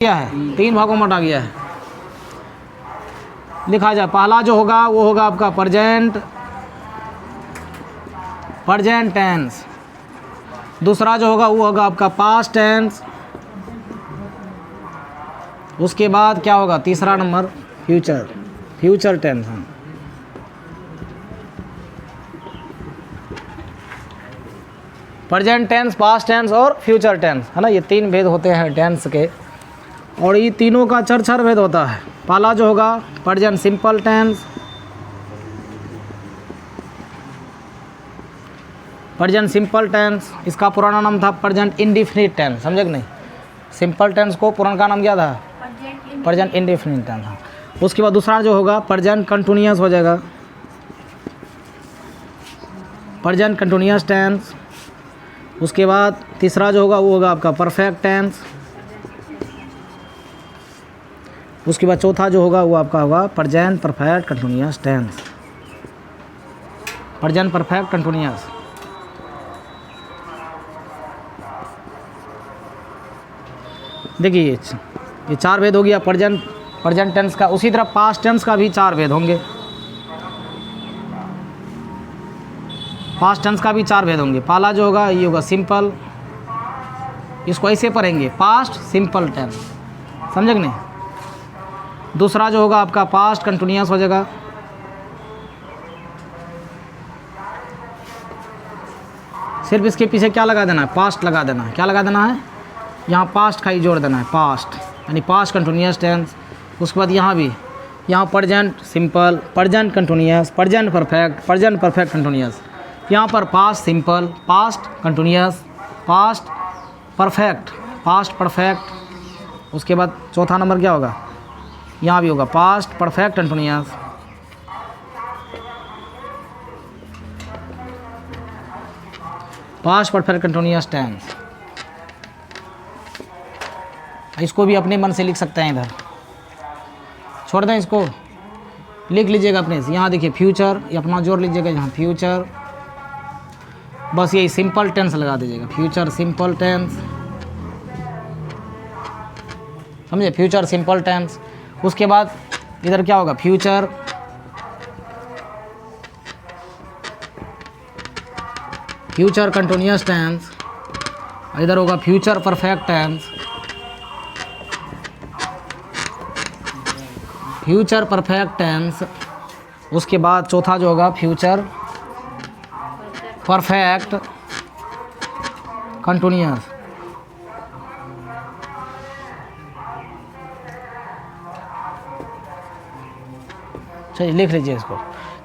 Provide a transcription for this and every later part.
क्या है, 3 भागों में बटा गया है। लिखा जाए, पहला जो होगा वो होगा आपका प्रेजेंट टेंस, दूसरा जो होगा वो होगा आपका पास्ट टेंस, उसके बाद क्या होगा तीसरा number future tense. Present tense, past tense और फ्यूचर टेंस है ना, ये 3 भेद होते हैं टेंस के, और ये तीनों का चार भेद होता है। पहला जो होगा प्रेजेंट सिंपल टेंस, इसका पुराना नाम था प्रेजेंट इंडेफिनिट टेंस, समझे कि नहीं। सिंपल टेंस को पुराना का नाम क्या था, प्रेजेंट इंडेफिनिट टेंस। हाँ, उसके बाद दूसरा जो होगा प्रेजेंट कंटिन्यूअस हो जाएगा, प्रेजेंट कंटिन्यूअस टेंस। उसके बाद तीसरा जो होगा वो होगा आपका परफेक्ट टेंस। उसके बाद चौथा जो होगा वो आपका होगा present perfect continuous tense, present perfect continuous. देखिए ये 4 भेद हो गया प्रेजेंट टेंस का। उसी तरह पास्ट टेंस का भी 4 भेद होंगे, पास्ट टेंस का भी 4 भेद होंगे। पहला जो होगा ये होगा सिंपल, इसको ऐसे पढ़ेंगे पास्ट सिंपल टेंस, समझे कि नहीं। दूसरा जो होगा आपका पास्ट कंटिन्यूअस हो जाएगा, सिर्फ इसके पीछे क्या लगा देना है, पास्ट लगा देना है। क्या लगा देना है, यहाँ पास्ट का ही जोड़ देना है, पास्ट यानी पास्ट कंटिन्यूअस टेंस। उसके बाद यहाँ भी, यहाँ present simple, present continuous, present perfect continuous. यहाँ पर past simple, past continuous, past perfect. उसके बाद चौथा नंबर क्या होगा, यहाँ भी होगा past perfect continuous, past perfect continuous tense. इसको भी अपने मन से लिख सकते हैं, इधर छोड़ दें, इसको लिख लीजिएगा अपने से। यहाँ देखिए फ्यूचर, ये अपना जोड़ लीजिएगा यहाँ फ्यूचर, बस यही सिंपल टेंस लगा दीजिएगा, फ्यूचर सिंपल टेंस, समझे, फ्यूचर सिंपल टेंस। उसके बाद इधर क्या होगा फ्यूचर कंटिन्यूअस टेंस, इधर होगा फ्यूचर परफेक्ट टेंस, उसके बाद चौथा जो होगा फ्यूचर परफेक्ट कंटिन्यूअस। चलिए लिख लीजिए इसको।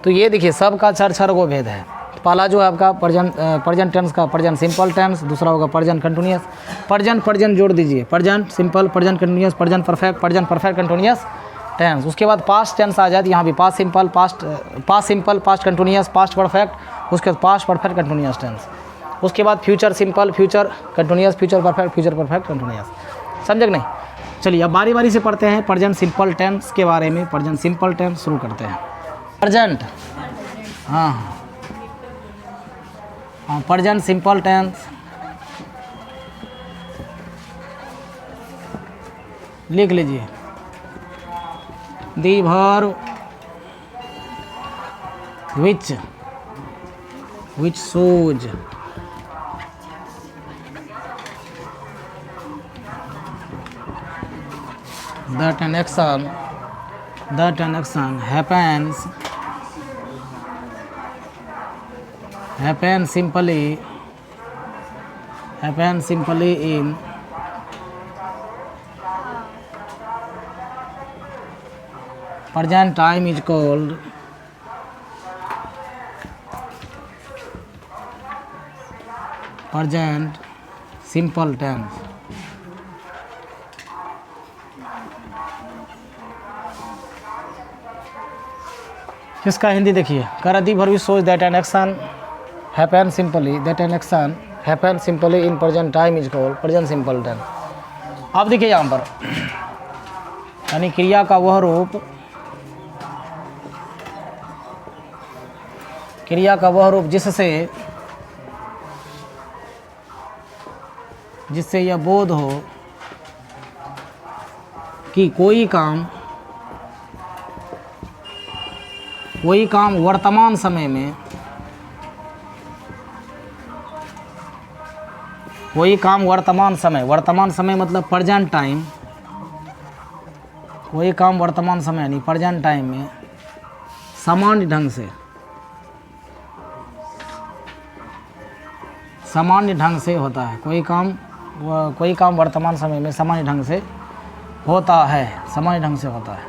तो ये देखिए सबका 4 गो भेद है। पहला जो है आपका प्रेजेंट टेंस का प्रेजेंट सिंपल टेंस, दूसरा होगा प्रेजेंट कंटिन्यूअस, प्रेजेंट जोड़ दीजिए, present simple, present continuous, present perfect continuous tense. उसके बाद पास्ट टेंस आ जाती है, यहाँ भी past simple, past continuous, past perfect, उसके बाद पास्ट परफेक्ट कंटिन्यूअस टेंस। उसके बाद future simple, future continuous, future perfect continuous, समझे कि नहीं। चलिए अब बारी बारी से पढ़ते हैं प्रेजेंट सिंपल टेंस के बारे में। प्रेजेंट सिंपल टेंस शुरू करते हैं। प्रेजेंट, हाँ प्रेजेंट सिंपल टेंस लिख लीजिए। दी verb which shows that an action happens simply in present time is called present simple tense। इसका हिंदी देखिए, करदी भर such that an action happen simply in present time is called present simple tense. अब देखिए यहाँ पर यानी क्रिया का वह रूप, जिससे यह बोध हो कि कोई काम वर्तमान समय में, कोई काम वर्तमान समय मतलब प्रेजेंट टाइम, कोई काम वर्तमान समय यानी प्रेजेंट टाइम में सामान्य ढंग से होता है। कोई काम वर्तमान समय में सामान्य ढंग से होता है,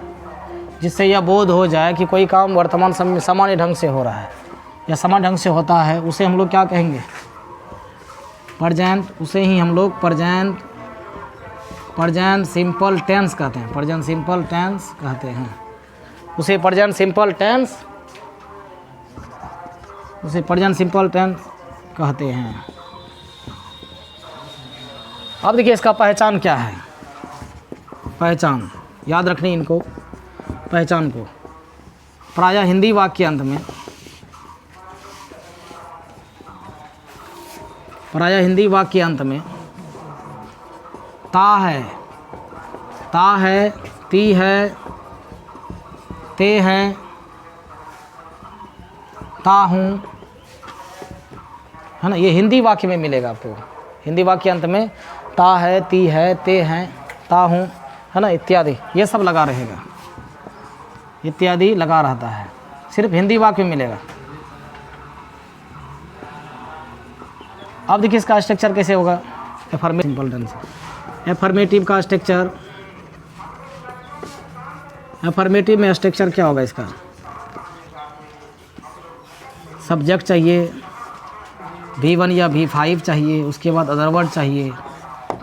जिससे यह बोध हो जाए कि कोई काम वर्तमान समय में सामान्य ढंग से हो रहा है या सामान्य ढंग से होता है, उसे हम लोग क्या कहेंगे? प्रेजेंट। उसे ही हम लोग प्रेजेंट सिंपल टेंस कहते हैं। प्रेजेंट सिंपल टेंस कहते हैं उसे प्रेजेंट सिंपल टेंस कहते हैं। अब देखिए इसका पहचान क्या है। पहचान याद रखनी इनको, पहचान को। प्रायः हिंदी वाक्यांत में ता है, ती है, ते है, ता हूँ, है ना। ये हिंदी वाक्य में मिलेगा आपको। हिंदी वाक्यांत में ता है, ती है, ते हैं, ता हूँ, है ना, इत्यादि ये सब लगा रहेगा, इत्यादि लगा रहता है। सिर्फ हिंदी वाक्य में मिलेगा। अब देखिए इसका स्ट्रक्चर कैसे होगा। एफर्मेटिव का स्ट्रक्चर, एफर्मेटिव में स्ट्रक्चर क्या होगा इसका? सब्जेक्ट चाहिए, V1 या V5 चाहिए, उसके बाद अदर वर्ड चाहिए,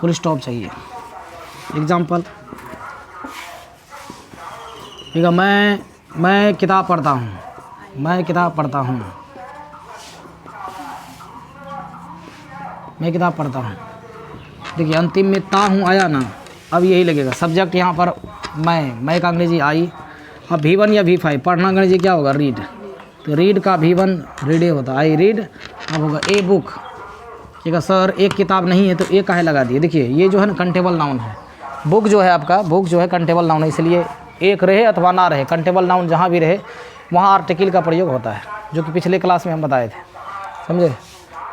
फुल स्टॉप चाहिए। एग्जाम्पल ठीक है, मैं किताब पढ़ता हूँ, मैं किताब पढ़ता हूँ, मैं किताब पढ़ता हूँ। देखिए अंतिम में ता हूँ आया ना, अब यही लगेगा। सब्जेक्ट यहाँ पर मैं का अंग्रेजी आई। अब V1 या V5 पढ़ना अंग्रेजी क्या होगा? रीड। तो रीड का V1 रीडे होता है, आई रीड। अब होगा ए बुक। ठीक है सर, एक किताब नहीं है तो ए काहे लगा दिए? देखिए ये जो है ना कंटेबल नाउन है। बुक जो है आपका, बुक जो है कंटेबल नाउन है, इसलिए एक रहे अथवा ना रहे, कंटेबल नाउन जहाँ भी रहे वहाँ आर्टिकल का प्रयोग होता है, जो कि पिछले क्लास में हम बताए थे, समझे।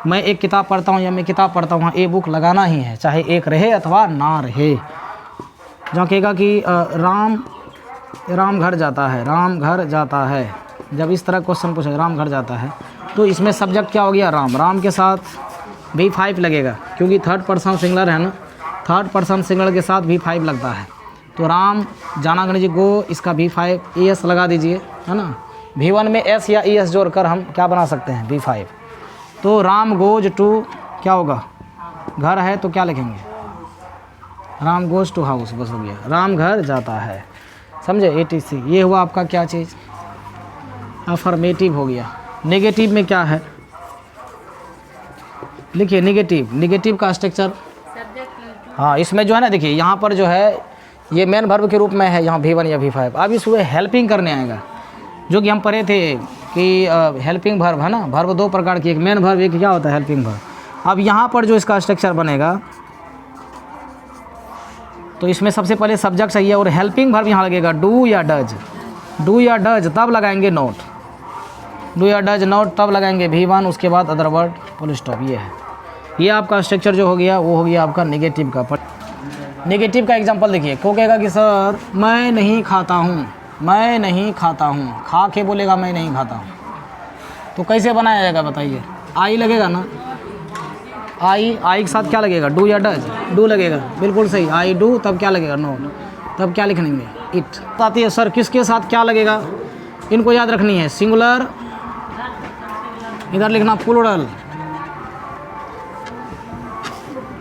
मैं एक किताब पढ़ता हूँ या मैं किताब पढ़ता हूँ, वहाँ ए बुक लगाना ही है, चाहे एक रहे अथवा ना रहे। जहाँ कहेगा कि राम घर जाता है, राम घर जाता है, जब इस तरह क्वेश्चन पूछे राम घर जाता है, तो इसमें सब्जेक्ट क्या हो गया? राम। राम के साथ V5 लगेगा, क्योंकि थर्ड पर्सन सिंगुलर है ना, थर्ड पर्सन सिंगुलर के साथ V5 लगता है। तो राम जाना अंग्रेजी गो, इसका V5 ES लगा दीजिए, है ना। V1 में S या ES जोड़कर हम क्या बना सकते हैं? V5। तो राम गोज टू क्या होगा? घर है तो क्या लिखेंगे? राम गोज टू हाउस, बस हो गया, राम घर जाता है, समझे। ATC ये हुआ आपका क्या चीज़? अफर्मेटिव हो गया। नेगेटिव में क्या है? लिखिए नेगेटिव का स्ट्रक्चर। हाँ, इसमें जो है ना, देखिए यहाँ पर जो है ये मेन वर्ब के रूप में है, यहाँ V1 या V5। अब इसमें हेल्पिंग करने आएगा, जो कि हम पढ़े थे कि हेल्पिंग वर्ब है ना। वर्ब दो प्रकार की, एक मेन वर्ब, एक क्या होता है? Helping verb. अब यहाँ पर जो इसका स्ट्रक्चर बनेगा, तो इसमें सबसे पहले सब्जेक्ट चाहिए और हेल्पिंग वर्ब यहाँ लगेगा डू या डज। डू या डज तब लगाएंगे नोट, डू या डज नोट तब लगाएंगे V1, उसके बाद अदर वर्ड, फुल स्टॉप। ये है, ये आपका स्ट्रक्चर जो हो गया वो हो गया आपका नेगेटिव का। नेगेटिव का एग्जांपल देखिए, को कहेगा कि सर मैं नहीं खाता हूँ, मैं नहीं खाता हूँ, खा के बोलेगा मैं नहीं खाता हूँ, तो कैसे बनाया जाएगा बताइए? आई लगेगा ना, आई के साथ क्या लगेगा? डू या डज? डू लगेगा, बिल्कुल सही। आई डू, तब क्या लगेगा? नोट। तब क्या लिखेंगे? इट। आती है सर किसके साथ क्या लगेगा? इनको याद रखनी है। सिंगुलर इधर लिखना प्लूरल।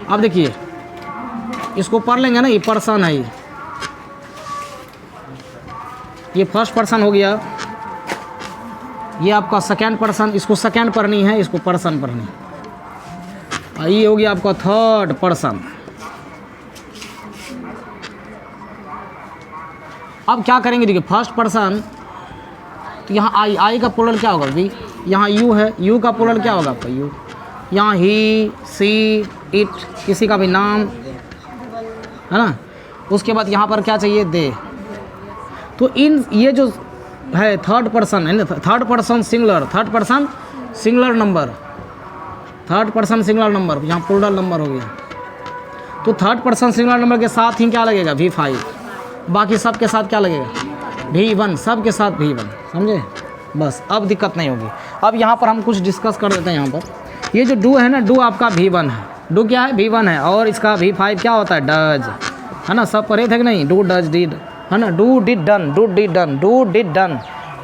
अब देखिए इसको पढ़ लेंगे ना, ये पर्सन है, ये फर्स्ट पर्सन हो गया, ये आपका सेकेंड पर्सन, इसको सेकेंड पढ़नी है, इसको पर्सन पढ़नी है। ये हो गया आपका थर्ड पर्सन। अब क्या करेंगे? देखिए फर्स्ट पर्सन, तो यहाँ आई का प्लूरल क्या होगा? वी। यहाँ यू है, यू का प्लूरल क्या होगा आपका? यू। यहाँ ही, सी, इट, किसी का भी नाम, है ना। उसके बाद यहाँ पर क्या चाहिए, दे। तो इन ये जो है थर्ड पर्सन है ना, थर्ड पर्सन सिंगुलर नंबर, यहाँ प्लूरल नंबर हो गया। तो थर्ड पर्सन सिंगुलर नंबर के साथ ही क्या लगेगा, V5। बाकी सब के साथ क्या लगेगा, V1, सब के साथ V1, समझे। बस अब दिक्कत नहीं होगी। अब यहाँ पर हम कुछ डिस्कस कर देते हैं। यहाँ पर ये जो डू है ना, डू आपका V1 है, डू क्या है, V1 है, और इसका V5 क्या होता है, डज, है ना। सब पढ़े थे कि नहीं, डू डज डिड, है ना। Do did done, do did done, do did done.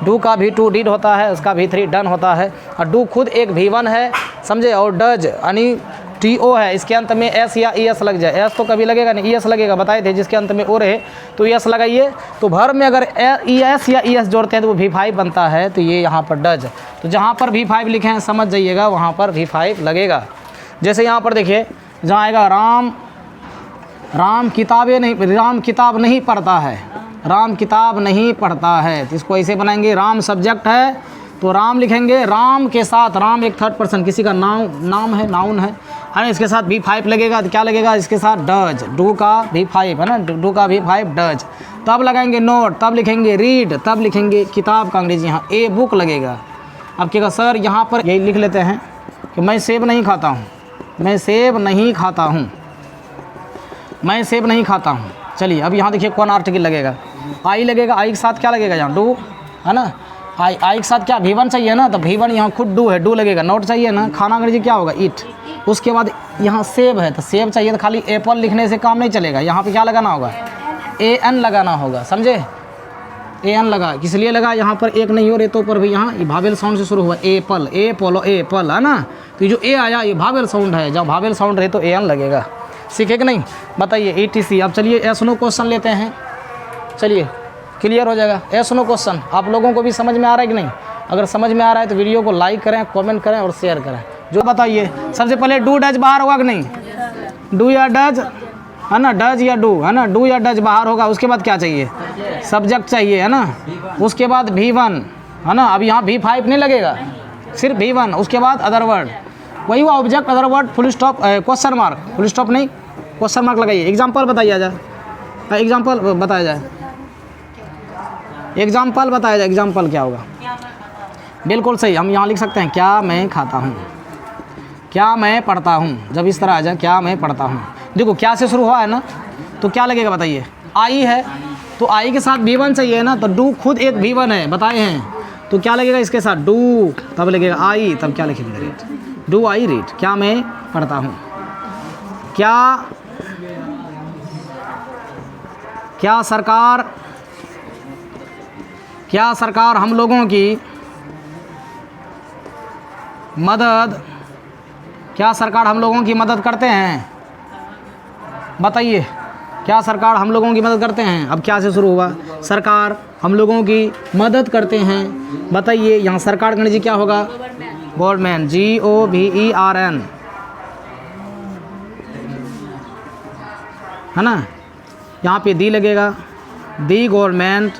Do का V2 डिड होता है, उसका V3 डन होता है, और डू खुद एक V1 है, समझे। और डज यानी TO है, इसके अंत में S या ES लग जाए। S तो कभी लगेगा नहीं, ES लगेगा, बताए थे। जिसके अंत में O रहे तो ES लगाइए। तो भर में अगर ES या ES जोड़ते हैं तो वो V5 बनता है। तो ये यहाँ पर डज, तो जहाँ पर V5 लिखे हैं समझ जाइएगा, वहाँ पर V5 लगेगा। जैसे यहाँ पर देखिए, जहाँ आएगा राम किताब नहीं पढ़ता है, राम किताब नहीं पढ़ता है, तो इसको ऐसे बनाएंगे। राम सब्जेक्ट है तो राम लिखेंगे, राम के साथ, राम एक थर्ड पर्सन किसी का नाम है, नाउन है ना। इसके साथ V5 लगेगा, तो क्या लगेगा, इसके साथ डज, डू का V5 है ना, डू का V5 डज। तब लगाएंगे नोट, तब लिखेंगे रीड, तब लिखेंगे किताब का अंग्रेजी, यहाँ ए बुक लगेगा। अब कहेगा सर यहाँ पर यही लिख लेते हैं कि मैं सेब नहीं खाता हूँ, मैं सेब नहीं खाता हूँ, मैं सेब नहीं खाता हूँ। चलिए अब यहाँ देखिए कौन आर्टिकल लगेगा, आई लगेगा। आई के साथ क्या लगेगा, यहाँ डू है ना। आई के साथ क्या, V1 चाहिए ना, तो V1 यहाँ खुद डू है, डू लगेगा। नोट चाहिए ना, खाना अंग्रेजी क्या होगा, ईट। उसके बाद यहाँ सेब है, तो सेब चाहिए, तो खाली एप्पल लिखने से काम नहीं चलेगा, यहाँ पे क्या लगाना होगा, AN लगाना होगा, समझे। AN लगा, किस लिए लगा, यहाँ पर एक नहीं हो रेतों पर भी, यहाँ भावेल साउंड से शुरू हुआ, एप्पल, एप्पल है ना। तो ये जो ए आया ये भावेल साउंड है, जब भावेल साउंड रहे तो AN लगेगा। सीखे कि नहीं, बताइए ETC। अब चलिए yes no क्वेश्चन लेते हैं, चलिए क्लियर हो जाएगा। yes no क्वेश्चन आप लोगों को भी समझ में आ रहा है कि नहीं। अगर समझ में आ रहा है तो वीडियो को लाइक करें, कमेंट करें और शेयर करें। जो बताइए सबसे पहले डू डज बाहर होगा कि नहीं, डू या डज है ना, डज या डू है ना, डू या डज बाहर होगा। उसके बाद क्या चाहिए, सब्जेक्ट चाहिए है ना। उसके बाद V1 है ना। अब यहाँ V5 नहीं लगेगा, सिर्फ V1। उसके बाद अदर वर्ड, वही हुआ object, other word, full stop, question mark, full stop नहीं, क्वेश्चन मार्क लगाइए। एग्जाम्पल बताइए जाए, एग्जाम्पल बताया जाए, एग्जाम्पल बताया जाए। एग्जाम्पल क्या होगा, बिल्कुल सही। हम यहाँ लिख सकते हैं क्या मैं खाता हूँ, क्या मैं पढ़ता हूँ। जब इस तरह आ जाए, क्या मैं पढ़ता हूँ। देखो क्या से शुरू हुआ है ना, तो क्या लगेगा बताइए, आई है, तो आई के साथ V1 चाहिए ना, तो डू खुद एक V1 है, बताए हैं। तो क्या लगेगा इसके साथ, डू, तब लगेगा आई, तब क्या लिखेंगे, रीड, डू आई रीड, क्या मैं पढ़ता हूँ। क्या सरकार हम लोगों की मदद, क्या सरकार हम लोगों की मदद करते हैं, बताइए, क्या सरकार हम लोगों की मदद करते हैं। अब क्या से शुरू हुआ, सरकार हम लोगों की मदद करते हैं, बताइए। यहाँ सरकार का अंग्रेजी क्या होगा, गवर्नमेंट, GOVERN है ना। यहाँ पे दी लगेगा, दी गवर्नमेंट।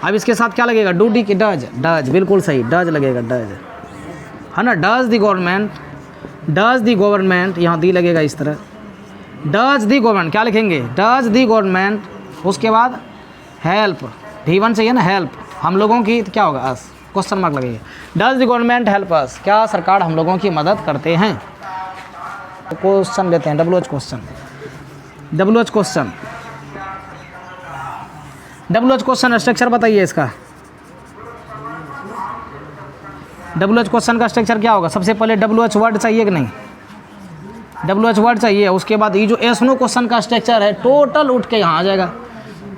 अब इसके साथ क्या लगेगा, डू डी की डज, डज बिल्कुल सही, डज लगेगा, डज है ना। Does the government, does the government, यहाँ दी लगेगा इस तरह, डज दी गवर्नमेंट, क्या लिखेंगे, डज दी गवर्नमेंट। उसके बाद हेल्प, V1 चाहिए ना, हेल्प हम लोगों की, तो क्या होगा, अस, क्वेश्चन मार्क लगेगा। Does the government help us, क्या सरकार हम लोगों की मदद करते हैं। क्वेश्चन लेते हैं, WH question, WH question, WH question structure बताइए इसका। WH क्वेश्चन का स्ट्रक्चर क्या होगा, सबसे पहले WH वर्ड चाहिए कि नहीं, WH वर्ड चाहिए। उसके बाद ये जो yes no क्वेश्चन का स्ट्रक्चर है टोटल उठ के यहाँ आ जाएगा।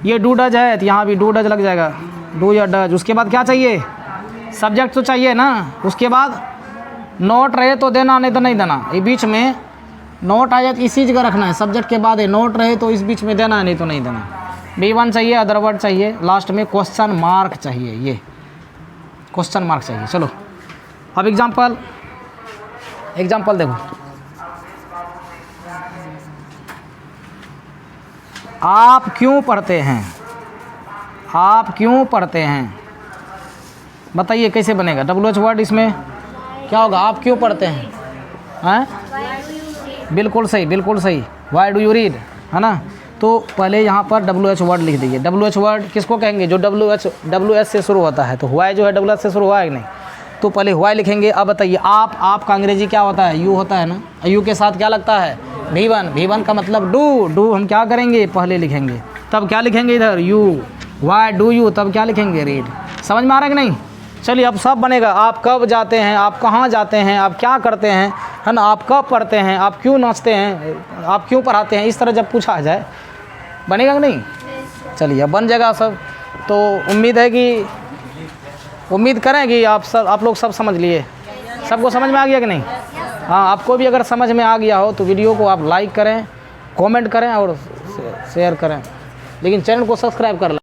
ये डू डज है तो यहाँ भी डू डज लग जाएगा, डू या डज। उसके बाद क्या चाहिए, सब्जेक्ट तो चाहिए ना। उसके बाद नोट रहे तो देना, नहीं तो नहीं देना। ये बीच में नोट आ जाए तो इसी जगह रखना है, सब्जेक्ट के बाद है, नोट रहे तो इस बीच में देना है, नहीं तो नहीं देना। V1 चाहिए, अदर वर्ड चाहिए, लास्ट में क्वेश्चन मार्क चाहिए, ये क्वेश्चन मार्क चाहिए। चलो अब एग्जाम्पल देखो, आप क्यों पढ़ते हैं, आप क्यों पढ़ते हैं, बताइए कैसे बनेगा। WH वर्ड इसमें क्या होगा, आप क्यों पढ़ते हैं, बिल्कुल सही, बिल्कुल सही। वाई डू यू रीड है ना। तो पहले यहाँ पर WH वर्ड लिख दीजिए। WH वर्ड किसको कहेंगे? जो WH से शुरू होता है। तो वाई जो है WH से शुरू हुआ है कि नहीं? तो पहले वाई लिखेंगे। अब बताइए आप का अंग्रेजी क्या होता है? यू होता है ना। यू के साथ क्या लगता है? V1 का मतलब डू हम क्या करेंगे? पहले लिखेंगे, तब क्या लिखेंगे इधर? यू। वाई डू यू, तब क्या लिखेंगे? रीड। समझ में आ रहा है कि नहीं? चलिए अब सब बनेगा। आप कब जाते हैं, आप कहाँ जाते हैं, आप क्या करते हैं, है ना, आप कब पढ़ते हैं, आप क्यों नाचते हैं, आप क्यों पढ़ाते हैं, इस तरह जब पूछा जाए बनेगा कि नहीं? चलिए अब बन जाएगा सब। तो उम्मीद करें कि आप लोग सब समझ लिए। सबको समझ में आ गया कि नहीं? हाँ, आपको भी अगर समझ में आ गया हो तो वीडियो को आप लाइक करें, कमेंट करें और शेयर करें, लेकिन चैनल को सब्सक्राइब कर लें।